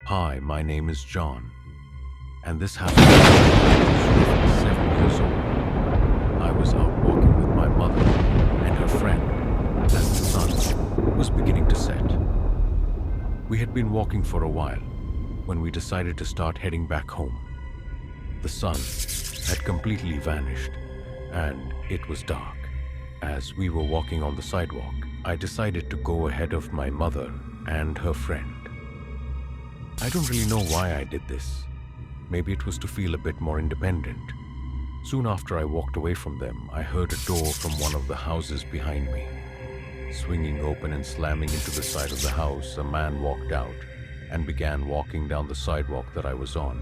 Hi, my name is John, and this happened when I was 7 years old. I was out walking with my mother and her friend as the sun was beginning to set. We had been walking for a while when we decided to start heading back home. The sun had completely vanished, and it was dark. As we were walking on the sidewalk, I decided to go ahead of my mother and her friend. I don't really know why I did this. Maybe it was to feel a bit more independent. Soon after I walked away from them, I heard a door from one of the houses behind me. Swinging open and slamming into the side of the house, a man walked out and began walking down the sidewalk that I was on.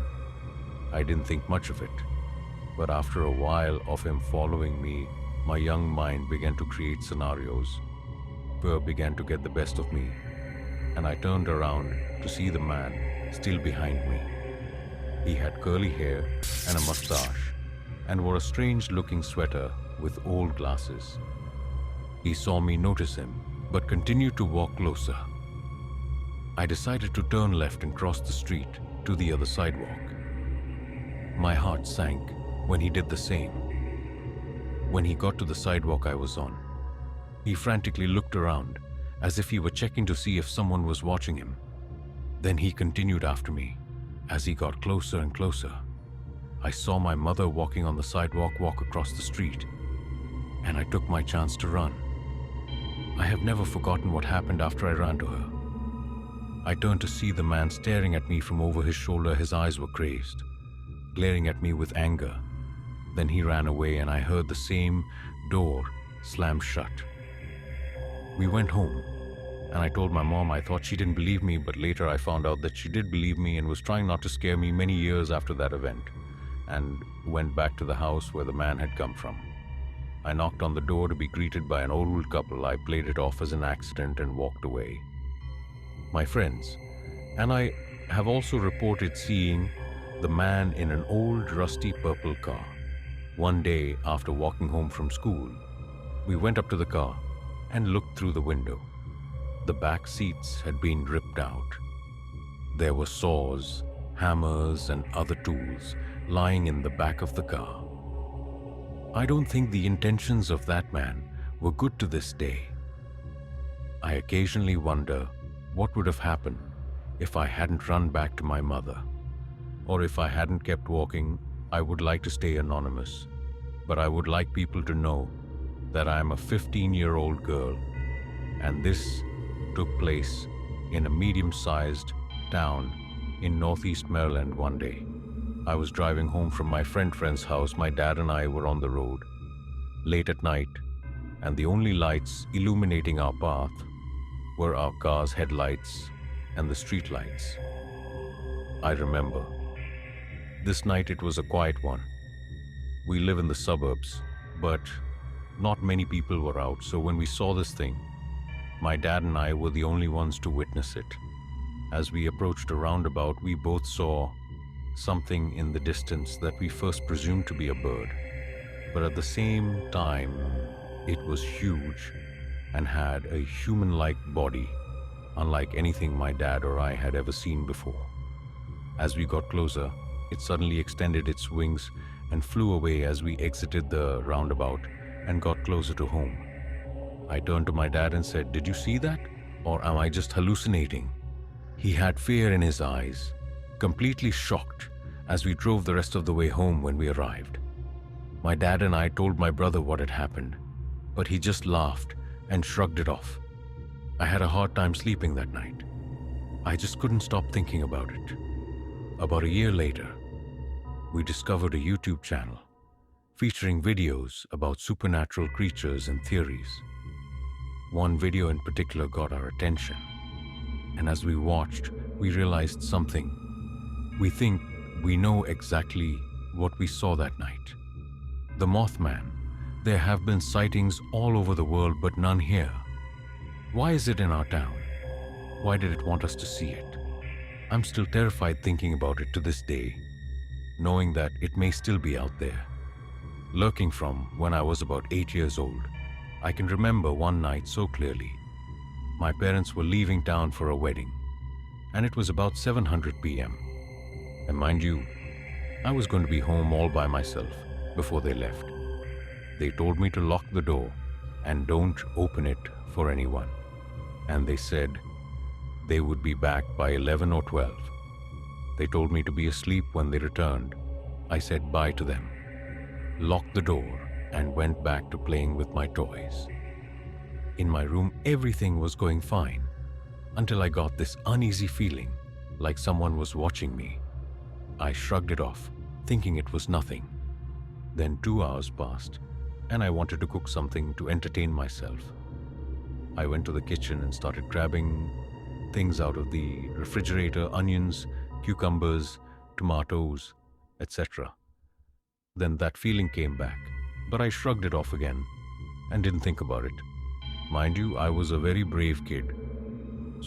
I didn't think much of it, but after a while of him following me, my young mind began to create scenarios. Fear began to get the best of me, and I turned around to see the man still behind me. He had curly hair and a mustache, and wore a strange-looking sweater with old glasses. He saw me notice him, but continued to walk closer. I decided to turn left and cross the street to the other sidewalk. My heart sank when he did the same. When he got to the sidewalk I was on, he frantically looked around as if he were checking to see if someone was watching him. Then he continued after me. As he got closer and closer, I saw my mother walking on the sidewalk walk across the street, and I took my chance to run. I have never forgotten what happened after I ran to her. I turned to see the man staring at me from over his shoulder. His eyes were crazed, glaring at me with anger. Then he ran away, and I heard the same door slam shut. We went home, and I told my mom. I thought she didn't believe me, but later I found out that she did believe me and was trying not to scare me many years after that event, and went back to the house where the man had come from. I knocked on the door to be greeted by an old couple. I played it off as an accident and walked away. My friends and I have also reported seeing the man in an old rusty purple car. One day after walking home from school, we went up to the car and looked through the window. The back seats had been ripped out. There were saws, hammers, and other tools lying in the back of the car. I don't think the intentions of that man were good to this day. I occasionally wonder what would have happened if I hadn't run back to my mother, or if I hadn't kept walking. I would like to stay anonymous, but I would like people to know that I am a 15-year-old girl, and this took place in a medium-sized town in northeast Maryland one day. I was driving home from my friend's house. My dad and I were on the road late at night, and the only lights illuminating our path were our car's headlights and the street lights. I remember. This night it was a quiet one. We live in the suburbs, but not many people were out, so when we saw this thing, my dad and I were the only ones to witness it. As we approached a roundabout, we both saw something in the distance that we first presumed to be a bird, but at the same time, it was huge and had a human-like body, unlike anything my dad or I had ever seen before. As we got closer, it suddenly extended its wings and flew away as we exited the roundabout and got closer to home. I turned to my dad and said, "Did you see that? Or am I just hallucinating?" He had fear in his eyes, completely shocked as we drove the rest of the way home. When we arrived, my dad and I told my brother what had happened, but he just laughed and shrugged it off. I had a hard time sleeping that night. I just couldn't stop thinking about it. About a year later, we discovered a YouTube channel featuring videos about supernatural creatures and theories. One video in particular got our attention, and as we watched, we realized something. We think we know exactly what we saw that night. The Mothman. There have been sightings all over the world, but none here. Why is it in our town? Why did it want us to see it? I'm still terrified thinking about it to this day, knowing that it may still be out there, lurking from when I was about 8 years old. I can remember one night so clearly. My parents were leaving town for a wedding, and it was about 7:00 p.m. And mind you, I was going to be home all by myself before they left. They told me to lock the door and don't open it for anyone. And they said they would be back by 11 or 12. They told me to be asleep when they returned. I said bye to them, locked the door, and went back to playing with my toys. In my room, everything was going fine until I got this uneasy feeling like someone was watching me. I shrugged it off, thinking it was nothing. Then 2 hours passed, and I wanted to cook something to entertain myself. I went to the kitchen and started grabbing things out of the refrigerator: onions, cucumbers, tomatoes, etc. Then that feeling came back, but I shrugged it off again and didn't think about it. Mind you, I was a very brave kid,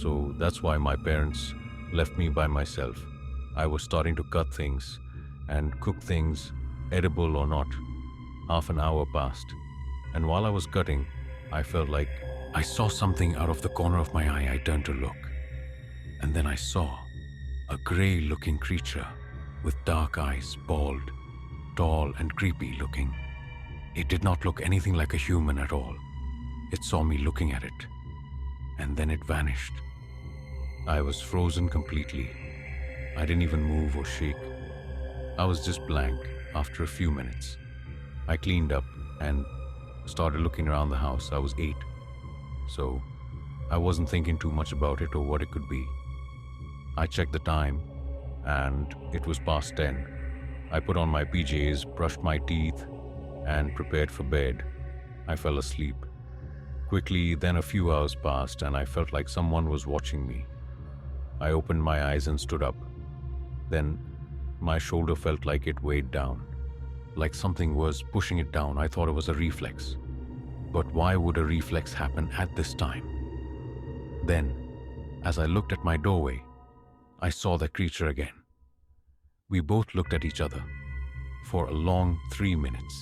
so that's why my parents left me by myself. I was starting to cut things and cook things, edible or not. Half an hour passed, and while I was cutting, I felt like I saw something out of the corner of my eye. I turned to look, and then I saw a gray-looking creature with dark eyes, bald, tall and creepy looking. It did not look anything like a human at all. It saw me looking at it, and then it vanished. I was frozen completely. I didn't even move or shake. I was just blank after a few minutes. I cleaned up and started looking around the house. I was 8, so I wasn't thinking too much about it or what it could be. I checked the time, and it was past 10. I put on my PJs, brushed my teeth, and prepared for bed. I fell asleep. Quickly, then a few hours passed, and I felt like someone was watching me. I opened my eyes and stood up. Then my shoulder felt like it weighed down, like something was pushing it down. I thought it was a reflex. But why would a reflex happen at this time? Then, as I looked at my doorway, I saw the creature again. We both looked at each other for a long 3 minutes.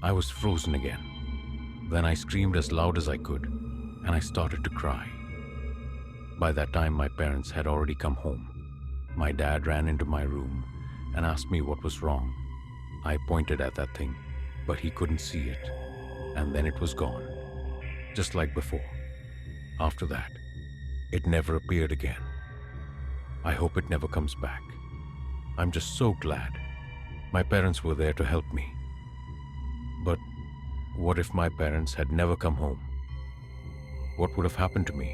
I was frozen again. Then I screamed as loud as I could, and I started to cry. By that time, my parents had already come home. My dad ran into my room and asked me what was wrong. I pointed at that thing, but he couldn't see it, and then it was gone, just like before. After that, it never appeared again. I hope it never comes back. I'm just so glad my parents were there to help me. But what if my parents had never come home? What would have happened to me?